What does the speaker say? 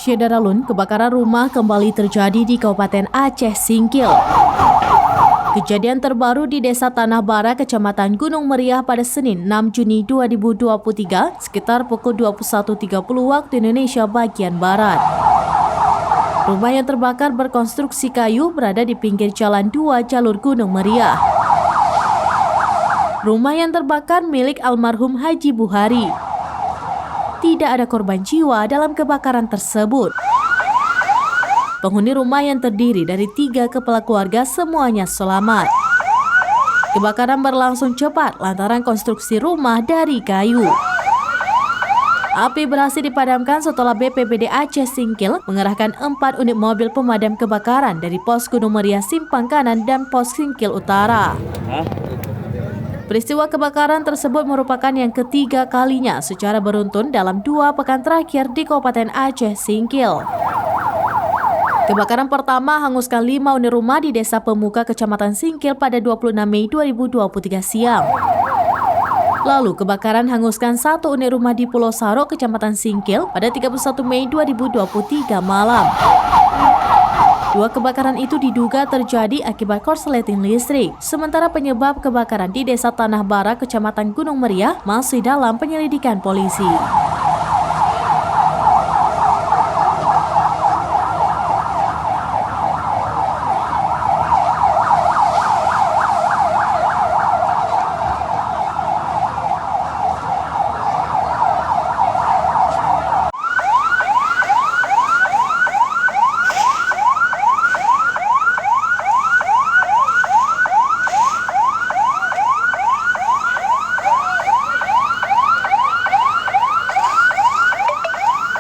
Syedaralun, kebakaran rumah kembali terjadi di Kabupaten Aceh Singkil. Kejadian terbaru di Desa Tanah Bara, Kecamatan Gunung Meriah pada Senin 6 Juni 2023 sekitar pukul 21.30 waktu Indonesia bagian Barat. Rumah yang terbakar berkonstruksi kayu berada di pinggir jalan 2 jalur Gunung Meriah. Rumah yang terbakar milik almarhum Haji Buhari. Tidak ada korban jiwa dalam kebakaran tersebut. Penghuni rumah yang terdiri dari 3 kepala keluarga semuanya selamat. Kebakaran berlangsung cepat lantaran konstruksi rumah dari kayu. Api berhasil dipadamkan setelah BPBD Aceh Singkil mengerahkan 4 unit mobil pemadam kebakaran dari Pos Gunung Meriah Simpang Kanan dan Pos Singkil Utara. Peristiwa kebakaran tersebut merupakan yang ketiga kalinya secara beruntun dalam 2 pekan terakhir di Kabupaten Aceh Singkil. Kebakaran pertama hanguskan 5 unit rumah di Desa Pemuka, Kecamatan Singkil pada 26 Mei 2023 siang. Lalu kebakaran hanguskan 1 unit rumah di Pulau Saro, Kecamatan Singkil pada 31 Mei 2023 malam. 2 kebakaran itu diduga terjadi akibat korsleting listrik. Sementara penyebab kebakaran di Desa Tanah Bara, Kecamatan Gunung Meriah masih dalam penyelidikan polisi.